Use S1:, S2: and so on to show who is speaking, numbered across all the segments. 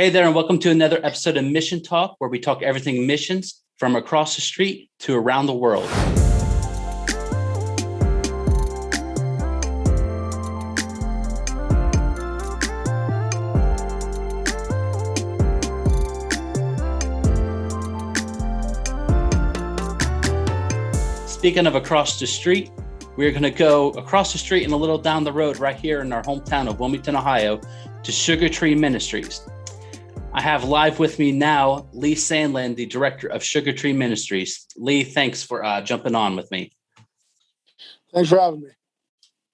S1: Hey there, and welcome to another episode of Mission Talk, where we talk everything missions from across the street to around the world. Speaking of across the street, we're going to go across the street and a little down the road right here in our hometown of Wilmington, Ohio, to Sugartree Ministries. I have live with me now Lee Sandlin, the director of Sugartree Ministries. Lee, thanks for jumping on with me.
S2: Thanks for having me.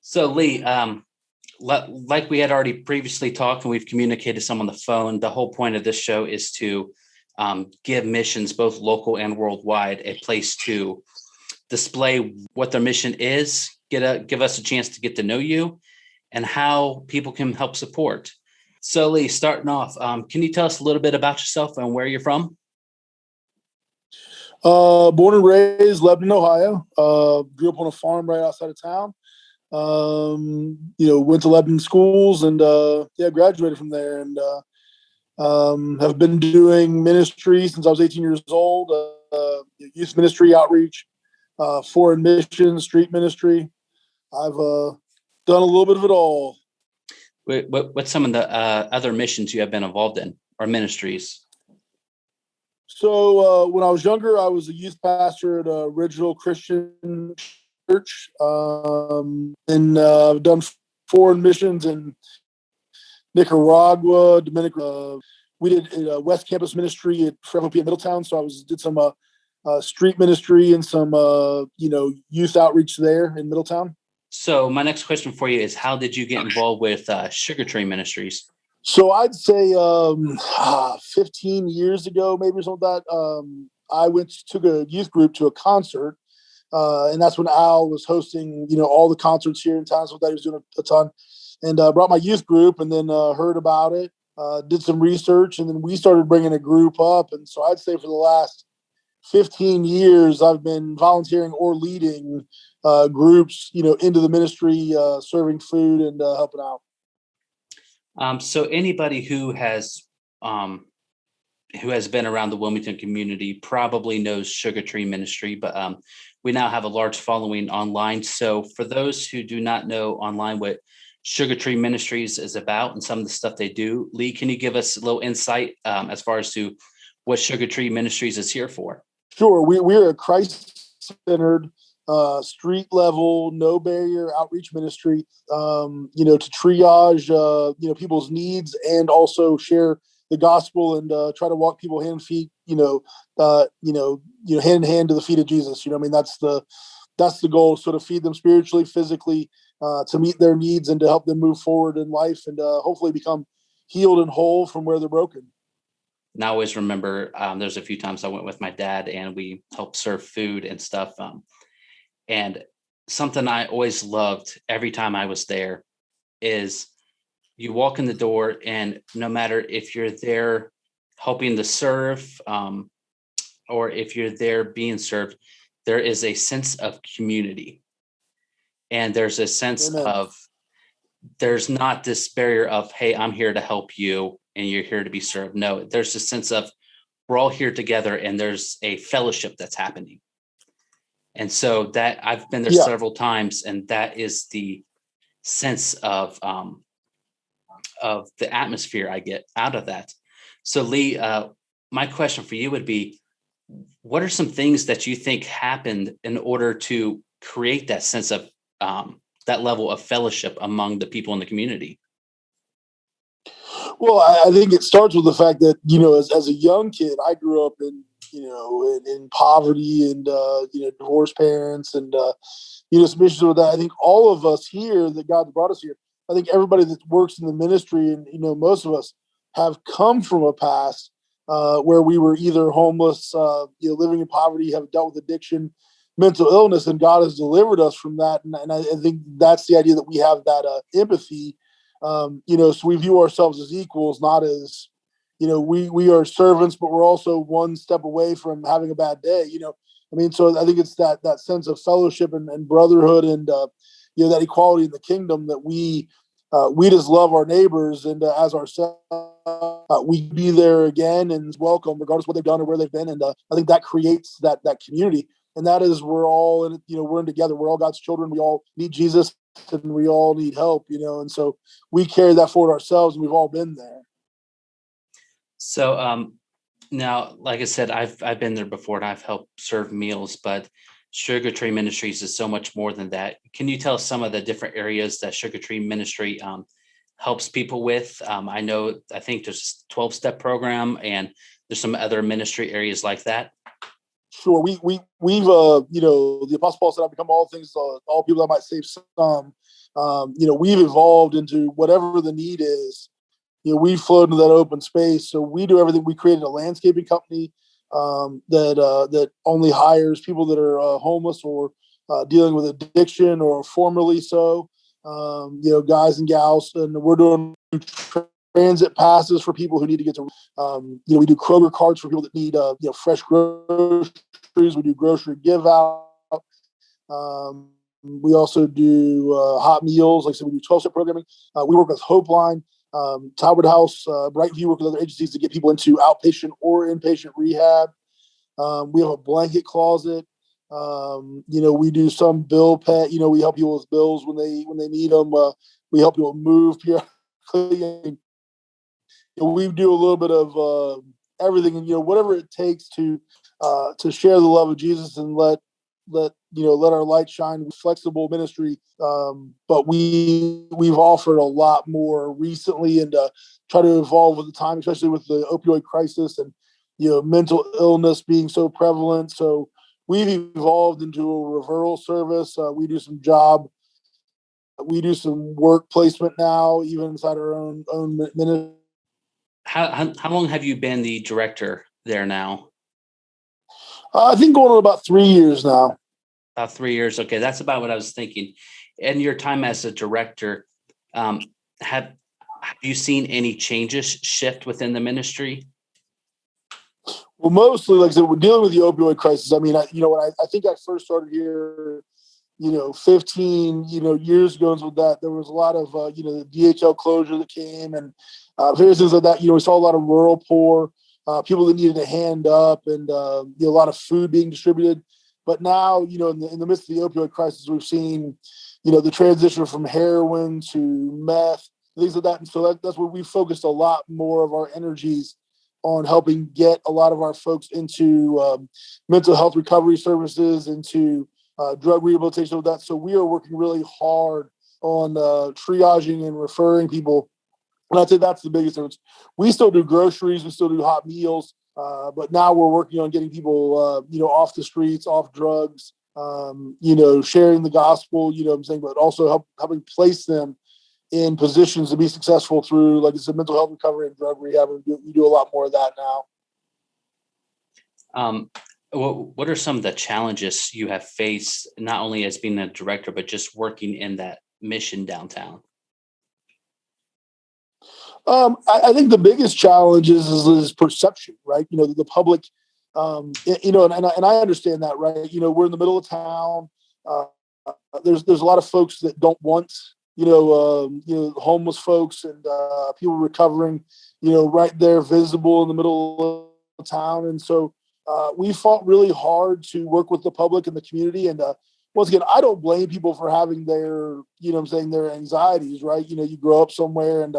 S1: So, Lee, like we had already previously talked and we've communicated some on the phone, the whole point of this show is to give missions, both local and worldwide, a place to display what their mission is, give us a chance to get to know you, and how people can help support. So, Lee, starting off, can you tell us a little bit about yourself and where you're from?
S2: Born and raised Lebanon, Ohio. Grew up on a farm right outside of town. Went to Lebanon schools and graduated from there, and have been doing ministry since I was 18 years old. Youth ministry, outreach, foreign mission, street ministry. I've done a little bit of it all.
S1: What's some of the other missions you have been involved in or ministries?
S2: So when I was younger, I was a youth pastor at a original Christian church. And I've done foreign missions in Nicaragua, Dominican. We did West Campus ministry at FOP at Middletown. So I did some street ministry and some youth outreach there in Middletown.
S1: So my next question for you is, how did you get involved with Sugartree Ministries?
S2: So I'd say 15 years ago, maybe something like that. I took a youth group to a concert, and that's when Al was hosting, all the concerts here in town. So that he was doing a ton, and brought my youth group, and then heard about it, did some research, and then we started bringing a group up. And so I'd say for the last 15 years, I've been volunteering or leading groups, into the ministry, serving food and helping out.
S1: So anybody who has been around the Wilmington community probably knows Sugartree Ministry, but we now have a large following online. So for those who do not know online what Sugartree Ministries is about and some of the stuff they do, Lee, can you give us a little insight as far as to what Sugartree Ministries is here for?
S2: Sure. We're a Christ-centered, street level, no barrier outreach ministry, to triage, people's needs and also share the gospel and try to walk people hand and feet, hand in hand to the feet of Jesus. That's the goal, sort of feed them spiritually, physically, to meet their needs and to help them move forward in life and hopefully become healed and whole from where they're broken.
S1: And I always remember there's a few times I went with my dad and we helped serve food and stuff. And something I always loved every time I was there is you walk in the door, and no matter if you're there helping to serve or if you're there being served, there is a sense of community. And there's a sense of, there's not this barrier of, hey, I'm here to help you and you're here to be served. No, there's a sense of we're all here together and there's a fellowship that's happening. And so that I've been there several times, and that is the sense of the atmosphere I get out of that. So Lee, my question for you would be, what are some things that you think happened in order to create that sense of that level of fellowship among the people in the community?
S2: Well, I think it starts with the fact that, as a young kid, I grew up in poverty and, divorced parents and, some issues with that. I think all of us here that God brought us here, I think everybody that works in the ministry and, most of us have come from a past where we were either homeless, living in poverty, have dealt with addiction, mental illness, and God has delivered us from that. And I think that's the idea that we have that empathy, so we view ourselves as equals, not as, we are servants, but we're also one step away from having a bad day, so I think it's that sense of fellowship and brotherhood and, that equality in the kingdom that we we just love our neighbors and as ourselves. We be there again and welcome, regardless of what they've done or where they've been. And I think that creates that community. And that is, we're all in, we're in together. We're all God's children. We all need Jesus and we all need help, and so we carry that forward ourselves, and we've all been there.
S1: So now, like I said, I've been there before and I've helped serve meals, but Sugartree Ministries is so much more than that. Can you tell us some of the different areas that Sugartree Ministry helps people with? I think there's a 12-step program and there's some other ministry areas like that.
S2: Sure. We've the Apostle Paul said, "I become all things to all people that might save some." We've evolved into whatever the need is. We flow into that open space. So we do everything. We created a landscaping company that only hires people that are homeless or dealing with addiction or formerly so. Guys and gals, and we're doing transit passes for people who need to get to. We do Kroger carts for people that need fresh groceries. We do grocery give out. We also do hot meals. Like I said, we do 12-step programming. We work with Hope Line, Talbot House, Brightview, work with other agencies to get people into outpatient or inpatient rehab. We have a blanket closet. We do some bill pay. We help people with bills when they need them. We help people move periodically. We do a little bit of everything, and whatever it takes to share the love of Jesus and let our light shine. Flexible ministry, but we've offered a lot more recently, and try to evolve with the time, especially with the opioid crisis and mental illness being so prevalent. So we've evolved into a referral service. We do some work placement now, even inside our own ministry.
S1: How long have you been the director there now?
S2: I think going on about 3 years now.
S1: About 3 years. Okay, that's about what I was thinking. In your time as a director, have you seen any changes shift within the ministry?
S2: Well, mostly, like I said, we're dealing with the opioid crisis. I mean, when I think I first started here, 15, years ago with that, there was a lot of, the DHL closure that came and various things like that. We saw a lot of rural poor, people that needed a hand up, and a lot of food being distributed. But now, in the midst of the opioid crisis, we've seen, the transition from heroin to meth, things like that. And so that's where we focused a lot more of our energies on helping get a lot of our folks into mental health recovery services, into drug rehabilitation, with that. So we are working really hard on triaging and referring people. And I'd say that's the biggest difference. We still do groceries, we still do hot meals, but now we're working on getting people, off the streets, off drugs, sharing the gospel, but also helping place them in positions to be successful through, like I said, mental health recovery and drug rehab. We do a lot more of that
S1: now. What are some of the challenges you have faced, not only as being a director, but just working in that mission downtown?
S2: I think the biggest challenge is perception, right? The public, and I understand that, right? We're in the middle of town. There's a lot of folks that don't want, homeless folks and people recovering, right there, visible in the middle of town. And so we fought really hard to work with the public and the community. And once again, I don't blame people for having their, their anxieties, right? You grow up somewhere and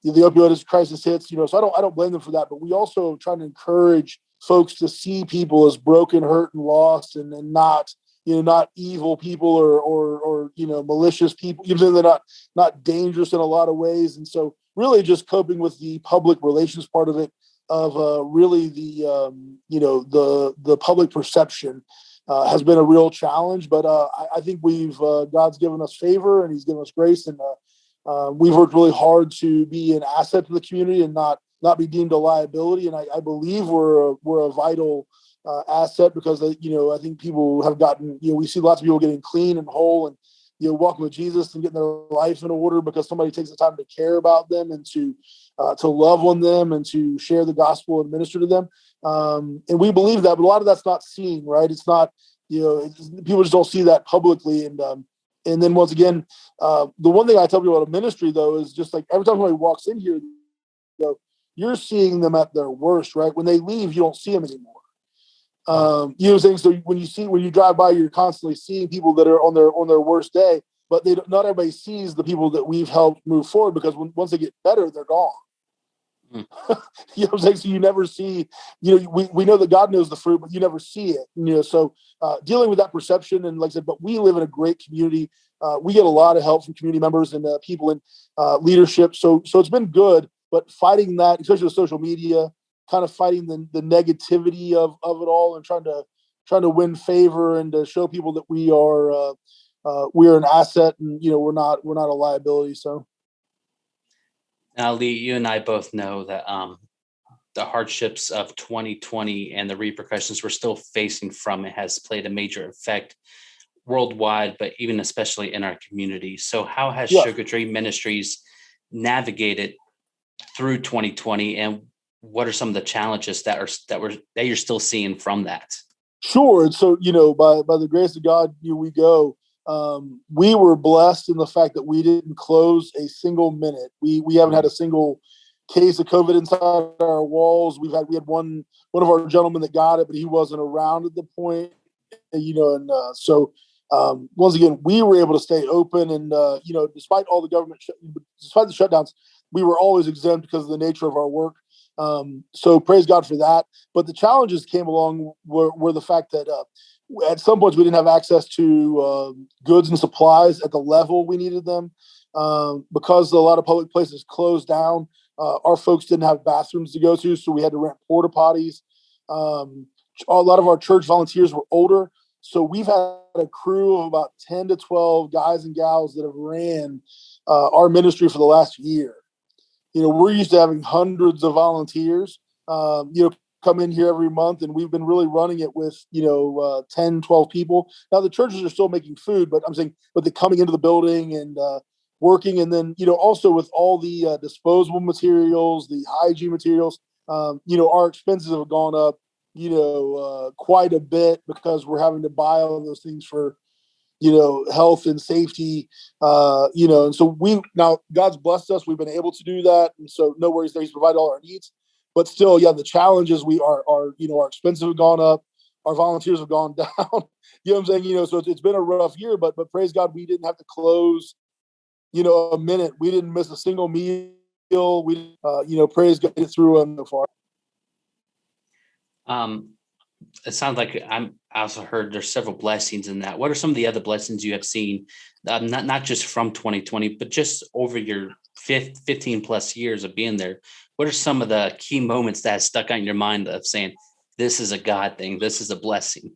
S2: the opioid crisis hits, so I don't blame them for that. But we also try to encourage folks to see people as broken, hurt, and lost, and not, not evil people or malicious people, even though they're not dangerous in a lot of ways. And so really just coping with the public relations part of it, of really the public perception has been a real challenge. But I think God's given us favor and he's given us grace, and we've worked really hard to be an asset to the community and not be deemed a liability. And I believe we're a vital asset, because I think people have gotten, we see lots of people getting clean and whole and walking with Jesus and getting their life in order because somebody takes the time to care about them and to love on them and to share the gospel and minister to them. And we believe that, but a lot of that's not seen, right? It's not, people just don't see that publicly. And And then once again, the one thing I tell people about a ministry though is just like every time somebody walks in here, though, you're seeing them at their worst, right? When they leave, you don't see them anymore. You know what I'm saying? So when you drive by, you're constantly seeing people that are on their worst day, but not everybody sees the people that we've helped move forward, because once they get better, they're gone.
S1: Mm.
S2: You know what I'm saying? So you never see, we know that God knows the fruit, but you never see it. So dealing with that perception, and like I said, but we live in a great community. We get a lot of help from community members and people in leadership. So it's been good, but fighting that, especially with social media, kind of fighting the negativity of it all, and trying to win favor and to show people that we are an asset, and we're not a liability. So
S1: Now, Lee, you and I both know that the hardships of 2020 and the repercussions we're still facing from it has played a major effect worldwide, but even especially in our community. So how has
S2: yeah.
S1: Sugartree Ministries navigated through 2020, and what are some of the challenges that you're still seeing from that?
S2: Sure. And so, by the grace of God, we go. We were blessed in the fact that we didn't close a single minute. We haven't had a single case of COVID inside our walls. We had one of our gentlemen that got it, but he wasn't around at the point. So once again, we were able to stay open, and despite all the despite the shutdowns, we were always exempt because of the nature of our work. So praise God for that. But the challenges came along were the fact that at some points we didn't have access to goods and supplies at the level we needed them, because a lot of public places closed down. Our folks didn't have bathrooms to go to, so we had to rent porta potties. A lot of our church volunteers were older, so we've had a crew of about 10 to 12 guys and gals that have ran our ministry for the last year. We're used to having hundreds of volunteers, come in here every month, and we've been really running it with, 10, 12 people. Now the churches are still making food, but they're coming into the building and working. And then, also with all the disposable materials, the hygiene materials, our expenses have gone up, quite a bit, because we're having to buy all those things for, health and safety, and so now God's blessed us. We've been able to do that. And so no worries there. He's provided all our needs, but still, the challenges our expenses have gone up. Our volunteers have gone down. You know what I'm saying? So it's been a rough year, but praise God, we didn't have to close, a minute. We didn't miss a single meal. We, praise God, get through so far.
S1: It sounds like I also heard there's several blessings in that. What are some of the other blessings you have seen, not just from 2020, but just over your 15 plus years of being there? What are some of the key moments that stuck out in your mind of saying, this is a God thing, this is a blessing?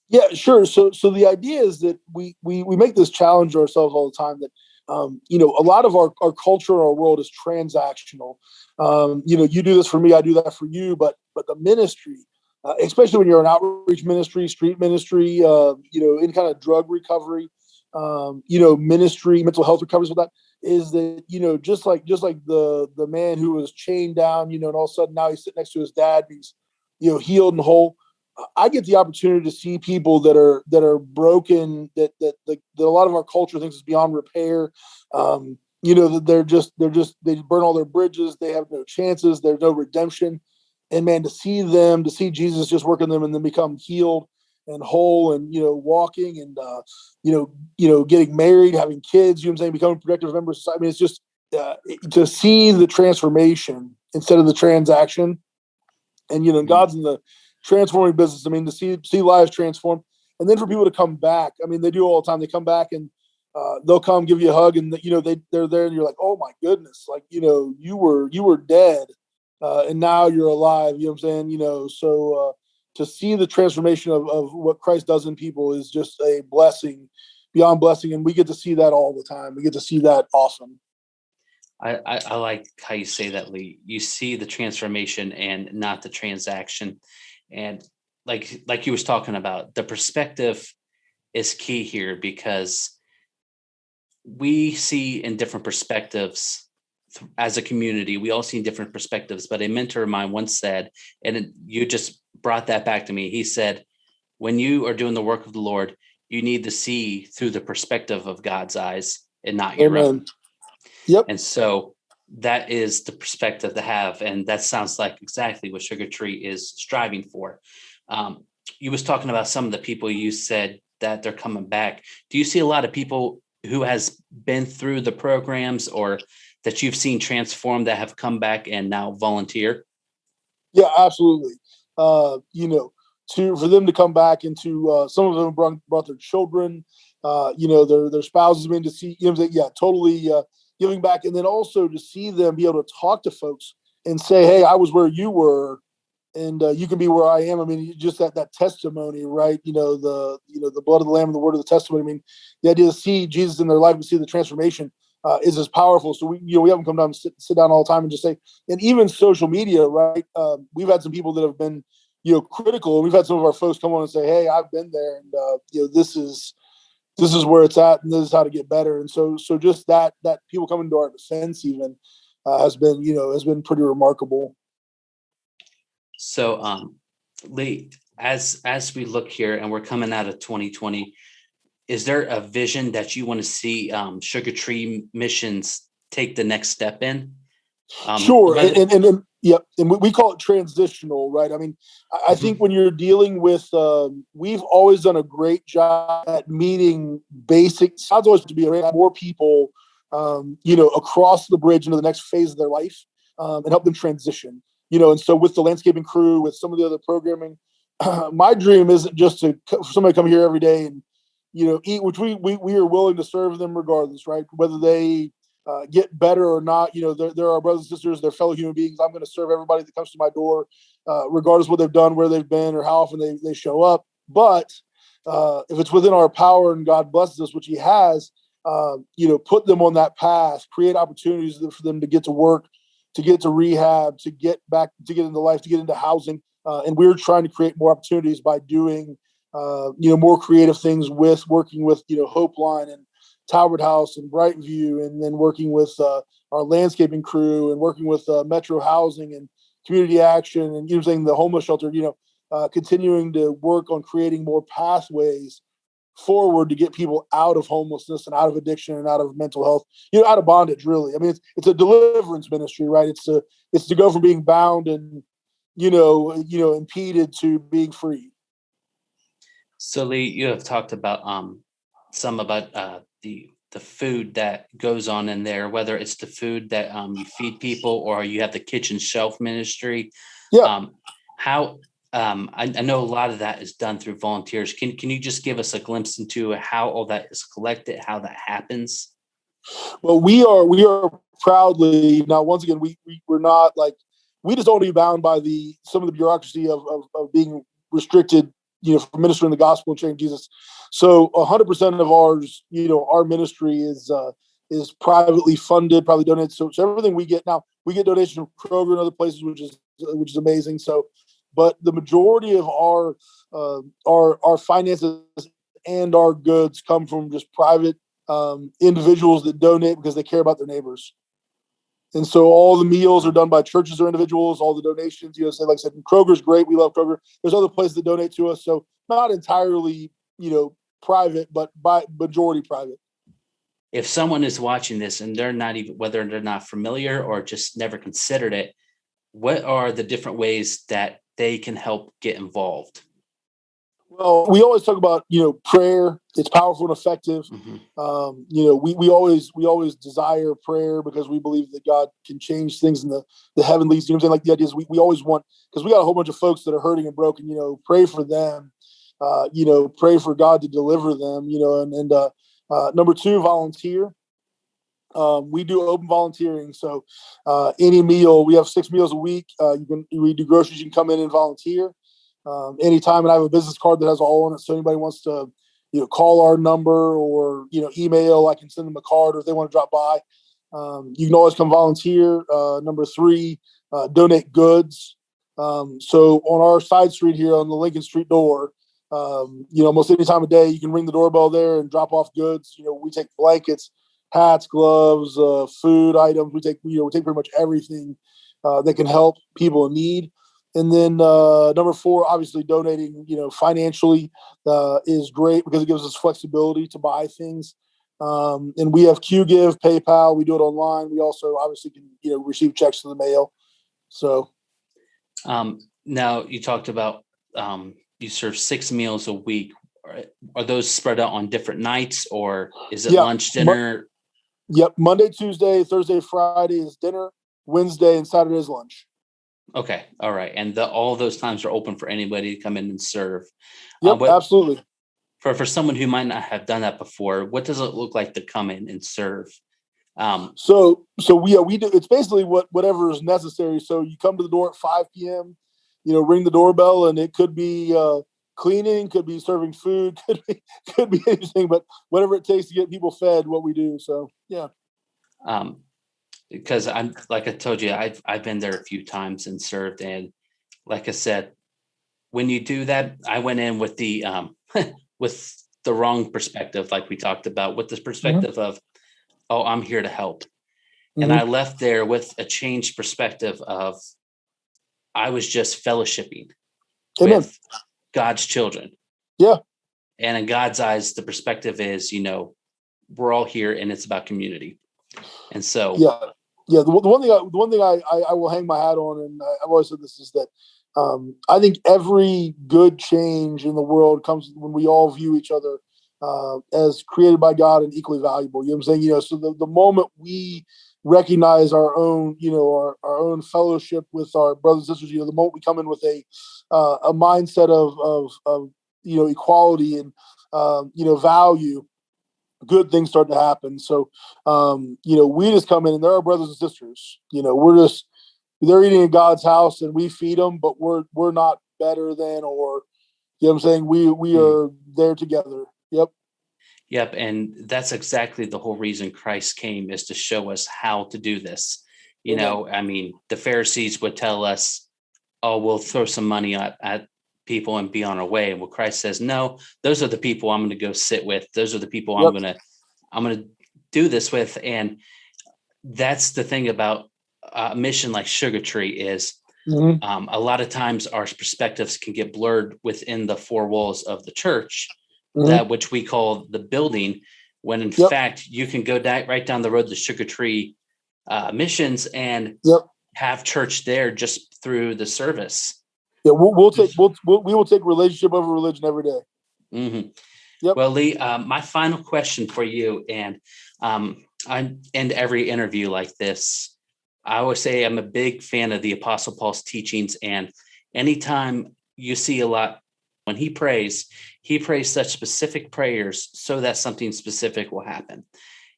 S2: Yeah, sure. So the idea is that we make this challenge ourselves all the time, that a lot of our culture, our world is transactional. You do this for me, I do that for you, but the ministry, especially when you're an outreach ministry, street ministry, any kind of drug recovery, ministry, mental health recovery, so that is that, just like the man who was chained down, and all of a sudden now he's sitting next to his dad, he's, healed and whole. I get the opportunity to see people that are broken, that a lot of our culture thinks is beyond repair. That they burn all their bridges. They have no chances. There's no redemption. And man, to see Jesus just work in them and then become healed and whole, and, walking and, getting married, having kids, becoming productive members of society. I mean, it's just to see the transformation instead of the transaction. And, God's in the transforming business. I mean, to see lives transform, and then for people to come back. I mean, they do all the time. They come back and they'll come give you a hug, and they're there, and you're like, oh my goodness, like, you were dead, and now you're alive. You know what I'm saying? So to see the transformation of what Christ does in people is just a blessing beyond blessing, and we get to see that all the time. We get to see that often.
S1: I like how you say that, Lee. You see the transformation and not the transaction. And like you was talking about, the perspective is key here, because we see in different perspectives as a community. We all see in different perspectives, but a mentor of mine once said, and you just brought that back to me. He said, when you are doing the work of the Lord, you need to see through the perspective of God's eyes and not your
S2: Amen.
S1: own.
S2: Yep.
S1: And so that is the perspective to have. And that sounds like exactly what Sugartree is striving for. You was talking about some of the people you said that they're coming back. Do you see a lot of people who has been through the programs or that you've seen transform that have come back and now volunteer?
S2: Yeah, absolutely. For them to come back into some of them brought their children, their spouses in to see, yeah, totally giving back. And then also to see them be able to talk to folks and say, hey, I was where you were and you can be where I am. I mean, just that testimony, right? The blood of the Lamb and the word of the testimony. I mean, the idea to see Jesus in their life and see the transformation is as powerful. So we have them come down and sit down all the time and just say, and even social media, right? We've had some people that have been, critical. We've had some of our folks come on and say, hey, I've been there, and this is where it's at, and this is how to get better. And so just that people coming to our defense even has been pretty remarkable.
S1: So, Lee, as we look here and we're coming out of 2020, is there a vision that you want to see Sugartree missions take the next step in?
S2: Sure. And we call it transitional, right? I mean, I think when you're dealing with, we've always done a great job at meeting basics. God's always to be more people, across the bridge into the next phase of their life and help them transition. And so with the landscaping crew, with some of the other programming, my dream isn't just for somebody to come here every day and, eat, which we are willing to serve them regardless, right? Whether they get better or not, they're our brothers and sisters, they're fellow human beings. I'm going to serve everybody that comes to my door, regardless of what they've done, where they've been, or how often they show up. But if it's within our power and God blesses us, which he has, put them on that path, create opportunities for them to get to work, to get to rehab, to get back, to get into life, to get into housing. And we're trying to create more opportunities by doing, more creative things working with, Hope Line and Talbot House and Brightview, and then working with our landscaping crew and working with Metro Housing and Community Action and using the homeless shelter, continuing to work on creating more pathways forward to get people out of homelessness and out of addiction and out of mental health, out of bondage, really. I mean, it's a deliverance ministry, right? It's to go from being bound and, impeded to being free.
S1: So Lee, you have talked about some about the food that goes on in there, whether it's the food that you feed people or you have the kitchen shelf ministry.
S2: Yeah.
S1: I know a lot of that is done through volunteers. Can you just give us a glimpse into how all that is collected, how that happens?
S2: Well, we are proudly now. Once again, we're not like, we just don't be bound by some of the bureaucracy of being restricted, for ministering the gospel and sharing Jesus. So 100% of ours, our ministry is privately funded, probably donated. So everything we get now, we get donations from Kroger and other places, which is amazing. So, but the majority of our finances and our goods come from just private individuals that donate because they care about their neighbors. And so all the meals are done by churches or individuals, all the donations, so like I said, Kroger's great. We love Kroger. There's other places that donate to us. So not entirely, private, but by majority private.
S1: If someone is watching this and they're not even, whether they're not familiar or just never considered it, what are the different ways that they can help get involved?
S2: Well, we always talk about, prayer. It's powerful and effective.
S1: Mm-hmm.
S2: We always desire prayer because we believe that God can change things in the heavenlies. You know what I'm saying? Like the idea is we always want, because we got a whole bunch of folks that are hurting and broken, pray for them, pray for God to deliver them, and number two, volunteer. We do open volunteering. So any meal, we have 6 meals a week. We do groceries. You can come in and volunteer. Anytime, and I have a business card that has all on it. So anybody wants to, call our number or, email, I can send them a card, or if they want to drop by, you can always come volunteer. Number 3, donate goods. So on our side street here on the Lincoln Street door, almost any time of day, you can ring the doorbell there and drop off goods. We take blankets, hats, gloves, food items. We take pretty much everything that can help people in need. And then number 4, obviously donating, financially is great because it gives us flexibility to buy things. And we have QGive, PayPal. We do it online. We also obviously can, receive checks in the mail. So
S1: now you talked about you serve 6 meals a week. Are those spread out on different nights, or is it lunch, dinner?
S2: Yep. Monday, Tuesday, Thursday, Friday is dinner. Wednesday and Saturday is lunch.
S1: Okay. All right. And all those times are open for anybody to come in and serve.
S2: Yep, absolutely.
S1: For someone who might not have done that before, what does it look like to come in and serve?
S2: So we do. It's basically whatever is necessary. So you come to the door at 5 p.m. Ring the doorbell, and it could be cleaning, could be serving food, could be anything, but whatever it takes to get people fed, what we do. So yeah.
S1: Because I'm, like I told you, I've been there a few times and served, and like I said, when you do that, I went in with the with the wrong perspective, like we talked about, with this perspective of, oh, I'm here to help. And I left there with a changed perspective of, I was just fellowshipping with God's children.
S2: Yeah.
S1: And in God's eyes, the perspective is, we're all here and it's about community. And so,
S2: yeah. The one thing I will hang my hat on, and I've always said this, is that I think every good change in the world comes when we all view each other as created by God and equally valuable. You know what I'm saying? So the moment we recognize our own, our own fellowship with our brothers and sisters, the moment we come in with a mindset of equality and value, good things start to happen. So we just come in, and they're our brothers and sisters. They're eating in God's house, and we feed them, but we're not better than, or what I'm saying? We are there together.
S1: Yep. And that's exactly the whole reason Christ came, is to show us how to do this. The Pharisees would tell us, oh, we'll throw some money at people and be on our way. And what Christ says, no, those are the people I'm going to go sit with. Those are the people I'm going to do this with. And that's the thing about a mission like Sugartree is a lot of times our perspectives can get blurred within the 4 walls of the church, that which we call the building, when in fact you can go right down the road to Sugartree missions and have church there just through the service.
S2: Yeah, we will take relationship over religion every day.
S1: Mm-hmm. Yep. Well, Lee, my final question for you, and I end every interview like this. I always say I'm a big fan of the Apostle Paul's teachings, and anytime you see a lot, when he prays such specific prayers so that something specific will happen.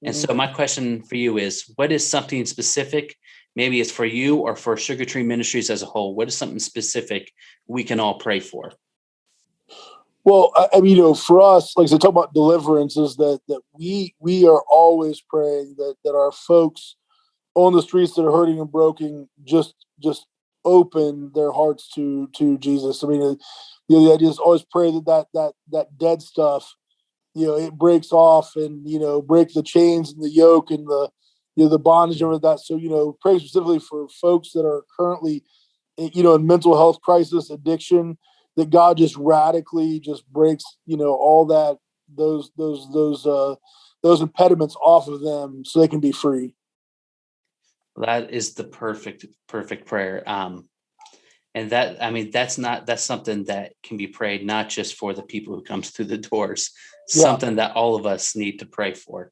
S1: And so my question for you is, what is something specific? Maybe it's for you or for Sugartree Ministries as a whole. What is something specific we can all pray for?
S2: Well, for us, like I said, talk about deliverance, is that we are always praying that our folks on the streets that are hurting and broken just open their hearts to Jesus. The idea is always pray that dead stuff, it breaks off, and break the chains and the yoke and the bondage and that. So pray specifically for folks that are currently in mental health crisis, addiction, that God just radically just breaks all that those impediments off of them so they can be free.
S1: That is the perfect prayer. And that's something that can be prayed not just for the people who comes through the doors, something that all of us need to pray for.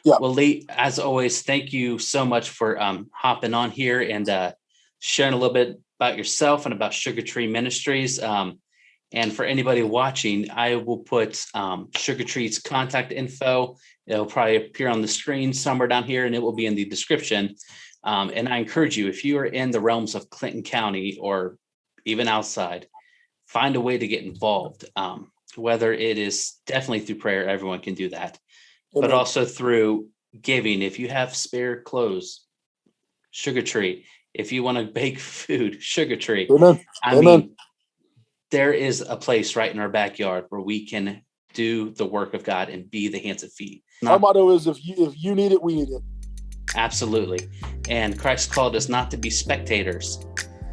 S1: Yeah. Well, Lee, as always, thank you so much for hopping on here and sharing a little bit about yourself and about Sugartree Ministries. And for anybody watching, I will put Sugartree's contact info. It'll probably appear on the screen somewhere down here, and it will be in the description. And I encourage you, if you are in the realms of Clinton County or even outside, find a way to get involved, whether it is definitely through prayer. Everyone can do that. But also through giving. If you have spare clothes, Sugartree. If you want to bake food, Sugartree. Amen. There is a place right in our backyard where we can do the work of God and be the hands and feet.
S2: Our motto is, if you need it, we need it.
S1: Absolutely. And Christ called us not to be spectators,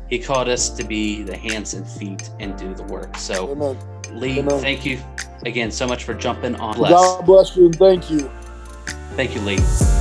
S1: He called us to be the hands and feet and do the work. So,
S2: Amen.
S1: Lee,
S2: Amen.
S1: Thank you again so much for jumping on.
S2: God bless you and thank you.
S1: Thank you, Lee.